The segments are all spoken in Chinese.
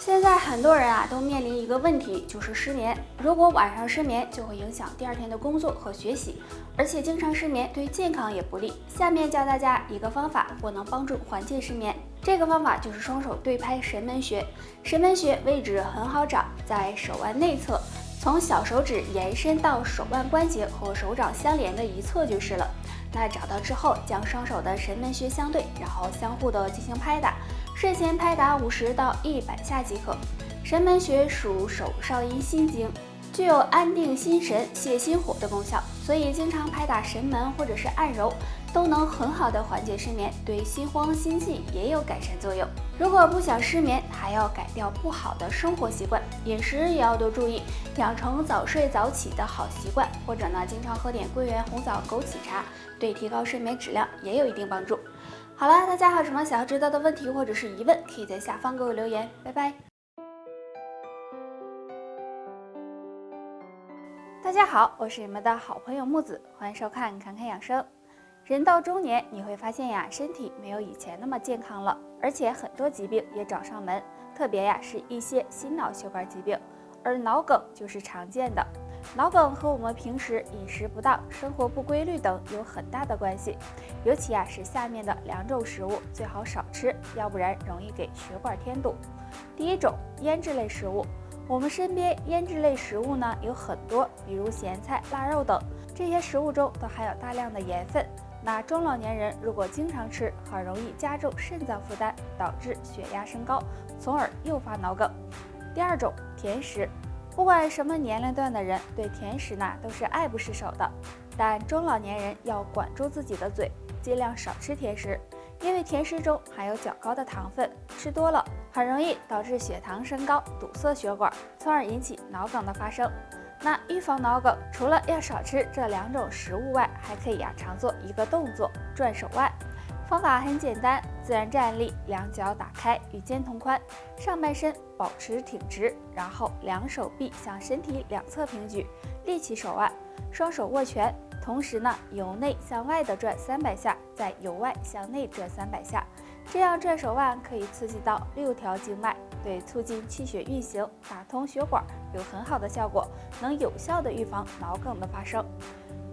现在很多人都面临一个问题，就是失眠。如果晚上失眠，就会影响第二天的工作和学习，而且经常失眠对健康也不利。下面教大家一个方法，或能帮助缓解失眠。这个方法就是双手对拍神门穴。神门穴位置很好找，在手腕内侧，从小手指延伸到手腕关节和手掌相连的一侧就是了。那找到之后，将双手的神门穴相对，然后相互的进行拍打。睡前拍打50到100下即可。神门穴属手少阴心经，具有安定心神、泻心火的功效，所以经常拍打神门或者是按揉，都能很好的缓解失眠，对心慌心悸也有改善作用。如果不想失眠，还要改掉不好的生活习惯，饮食也要多注意，养成早睡早起的好习惯，或者经常喝点桂圆红枣枸杞茶，对提高睡眠质量也有一定帮助。好了，大家还有什么想要知道的问题或者是疑问，可以在下方给我留言。拜拜。大家好，我是你们的好朋友木子，欢迎收看侃侃养生。人到中年，你会发现身体没有以前那么健康了，而且很多疾病也找上门，特别是一些心脑血管疾病，而脑梗就是常见的。脑梗和我们平时饮食不当、生活不规律等有很大的关系，尤其是下面的2种食物最好少吃，要不然容易给血管添堵。第一种，腌制类食物。我们身边腌制类食物有很多，比如咸菜、腊肉等，这些食物中都含有大量的盐分。那中老年人如果经常吃，很容易加重肾脏负担，导致血压升高，从而诱发脑梗。第二种，甜食。不管什么年龄段的人，对甜食都是爱不释手的，但中老年人要管住自己的嘴，尽量少吃甜食，因为甜食中含有较高的糖分，吃多了很容易导致血糖升高，堵塞血管，从而引起脑梗的发生。那预防脑梗，除了要少吃这2种食物外，还可以常做一个动作，转手腕。方法很简单，自然站立，两脚打开，与肩同宽，上半身保持挺直，然后两手臂向身体两侧平举，立起手腕，双手握拳，同时由内向外的转300下，再由外向内转300下。这样转手腕可以刺激到6条经脉，对促进气血运行、打通血管有很好的效果，能有效的预防脑梗的发生。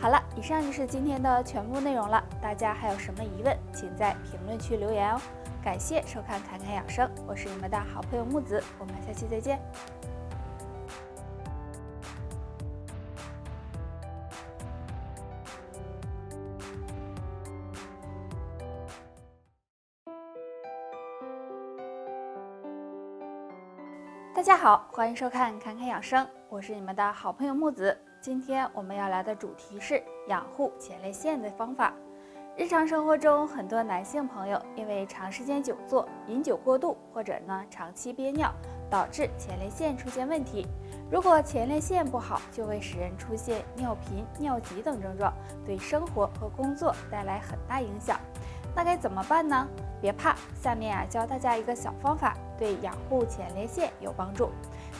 好了，以上就是今天的全部内容了。大家还有什么疑问，请在评论区留言哦。感谢收看侃侃养生，我是你们的好朋友木子，我们下期再见。大家好，欢迎收看侃侃养生，我是你们的好朋友木子。今天我们要来的主题是养护前列腺的方法。日常生活中，很多男性朋友因为长时间久坐、饮酒过度，或者长期憋尿，导致前列腺出现问题。如果前列腺不好，就会使人出现尿频、尿急等症状，对生活和工作带来很大影响。那该怎么办呢？别怕，下面教大家一个小方法，对养护前列腺有帮助。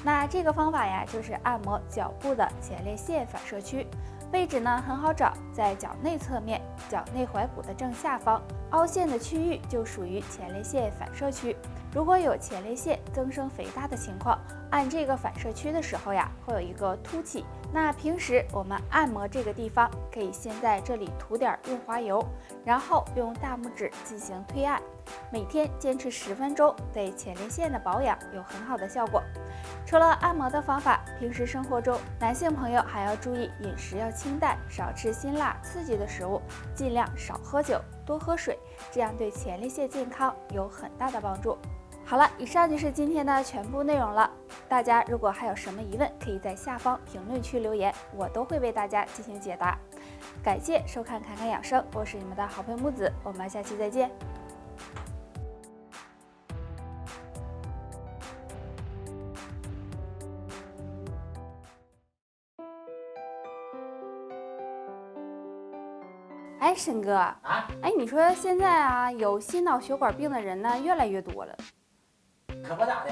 那这个方法就是按摩脚部的前列腺反射区，位置很好找，在脚内侧面，脚内踝骨的正下方，凹陷的区域就属于前列腺反射区。如果有前列腺增生肥大的情况，按这个反射区的时候会有一个凸起。那平时我们按摩这个地方，可以先在这里涂点润滑油，然后用大拇指进行推按，每天坚持10分钟，对前列腺的保养有很好的效果。除了按摩的方法，平时生活中男性朋友还要注意饮食要清淡，少吃辛辣刺激的食物，尽量少喝酒，多喝水，这样对前列腺健康有很大的帮助。好了，以上就是今天的全部内容了。大家如果还有什么疑问，可以在下方评论区留言，我都会为大家进行解答。感谢收看侃侃养生，我是你们的好朋友木子，我们下期再见。哎，沈哥你说现在有心脑血管病的人越来越多了，可不咋的。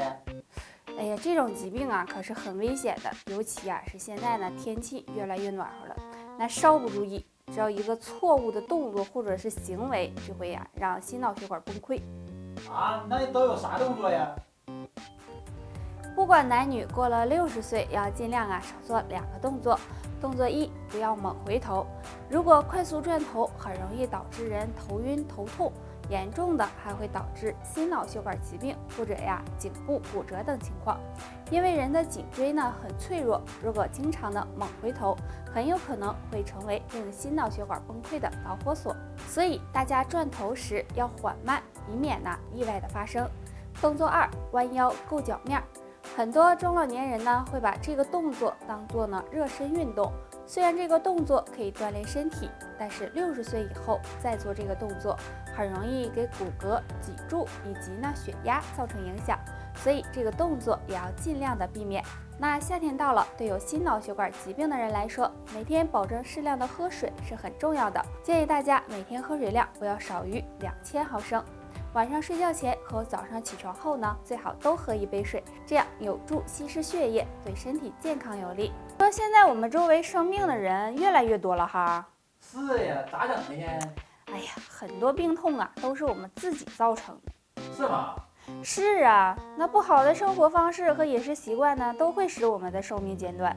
哎呀，这种疾病可是很危险的，尤其是现在天气越来越暖和了，那稍不注意，只要一个错误的动作或者是行为，就会让心脑血管崩溃。那都有啥动作呀？不管男女，过了60岁要尽量少做2个动作。动作1，不要猛回头。如果快速转头，很容易导致人头晕头痛，严重的还会导致心脑血管疾病或者颈部骨折等情况。因为人的颈椎很脆弱，如果经常的猛回头，很有可能会成为令心脑血管崩溃的导火索。所以大家转头时要缓慢，以免意外的发生。动作2，弯腰够脚面。很多中老年人会把这个动作当做热身运动，虽然这个动作可以锻炼身体，但是60岁以后再做这个动作，很容易给骨骼、脊柱以及血压造成影响，所以这个动作也要尽量的避免。那夏天到了，对有心脑血管疾病的人来说，每天保证适量的喝水是很重要的，建议大家每天喝水量不要少于2000毫升。晚上睡觉前和早上起床后最好都喝1杯水，这样有助稀释血液，对身体健康有利。说现在我们周围生病的人越来越多了哈。是呀，咋整的呢？哎呀，很多病痛都是我们自己造成的。是吗？是啊，那不好的生活方式和饮食习惯都会使我们的寿命减短。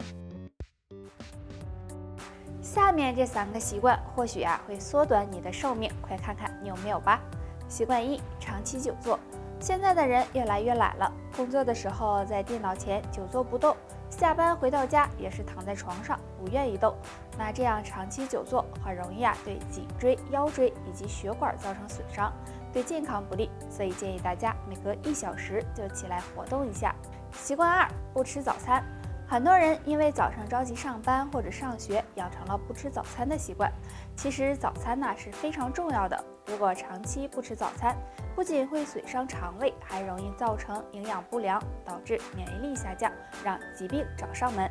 下面这3个习惯或许会缩短你的寿命，快看看你有没有吧。习惯1，长期久坐。现在的人越来越懒了，工作的时候在电脑前久坐不动，下班回到家也是躺在床上不愿意动。那这样长期久坐很容易对颈椎、腰椎以及血管造成损伤，对健康不利，所以建议大家每隔1小时就起来活动一下。习惯2，不吃早餐。很多人因为早上着急上班或者上学，养成了不吃早餐的习惯。其实早餐是非常重要的，如果长期不吃早餐，不仅会损伤肠胃，还容易造成营养不良，导致免疫力下降，让疾病找上门。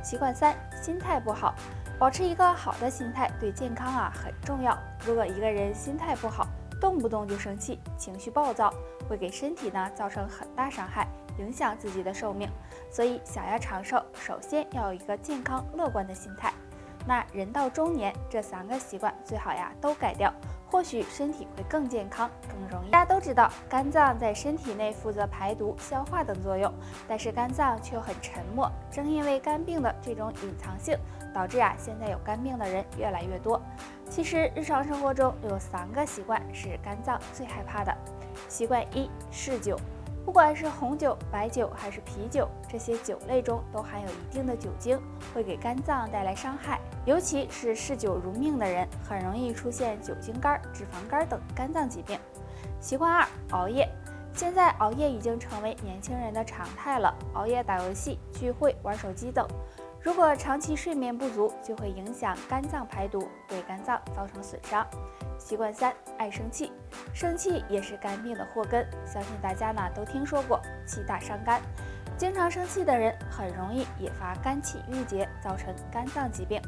习惯3，心态不好。保持一个好的心态对健康很重要。如果一个人心态不好，动不动就生气，情绪暴躁，会给身体造成很大伤害，影响自己的寿命。所以想要长寿，首先要有一个健康乐观的心态。那人到中年，这3个习惯最好都改掉，或许身体会更健康，更容易。大家都知道，肝脏在身体内负责排毒、消化等作用，但是肝脏却很沉默。正因为肝病的这种隐藏性，导致现在有肝病的人越来越多。其实日常生活中有3个习惯是肝脏最害怕的。习惯1，嗜酒。不管是红酒、白酒还是啤酒，这些酒类中都含有一定的酒精，会给肝脏带来伤害。尤其是嗜酒如命的人，很容易出现酒精肝、脂肪肝等肝脏疾病。习惯2，熬夜。现在熬夜已经成为年轻人的常态了，熬夜打游戏、聚会、玩手机等。如果长期睡眠不足，就会影响肝脏排毒，对肝脏造成损伤。习惯3，爱生气。生气也是肝病的祸根，相信大家都听说过，气大伤肝。经常生气的人很容易引发肝气郁结，造成肝脏疾病。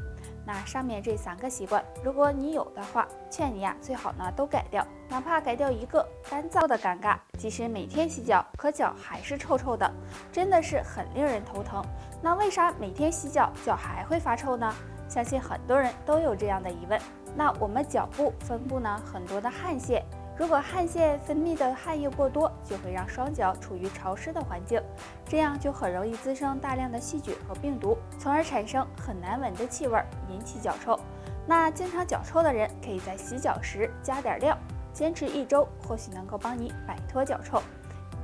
那上面这3个习惯，如果你有的话，劝你最好都改掉，哪怕改掉1个，干燥的尴尬，即使每天洗脚，可脚还是臭臭的，真的是很令人头疼。那为啥每天洗脚，脚还会发臭呢？相信很多人都有这样的疑问。那我们脚部分布很多的汗腺，如果汗腺分泌的汗液过多，就会让双脚处于潮湿的环境，这样就很容易滋生大量的细菌和病毒，从而产生很难闻的气味，引起脚臭。那经常脚臭的人，可以在洗脚时加点料，坚持1周，或许能够帮你摆脱脚臭。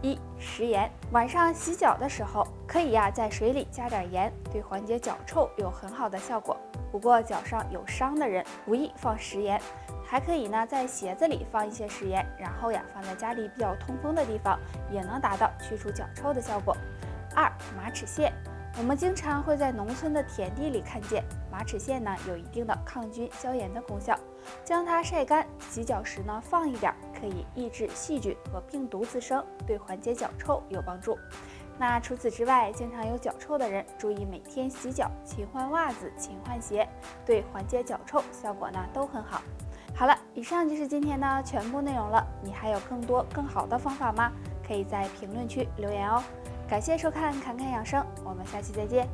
1、食盐。晚上洗脚的时候，可以在水里加点盐，对缓解脚臭有很好的效果。不过脚上有伤的人不宜放食盐，还可以在鞋子里放一些食盐，然后放在家里比较通风的地方，也能达到去除脚臭的效果。2、马齿苋。我们经常会在农村的田地里看见马齿苋有一定的抗菌消炎的功效，将它晒干，洗脚时放一点，可以抑制细菌和病毒滋生，对缓解脚臭有帮助。那除此之外，经常有脚臭的人，注意每天洗脚，勤换袜子，勤换鞋，对缓解脚臭效果都很好。好了，以上就是今天的全部内容了。你还有更多更好的方法吗？可以在评论区留言哦。感谢收看侃侃养生，我们下期再见。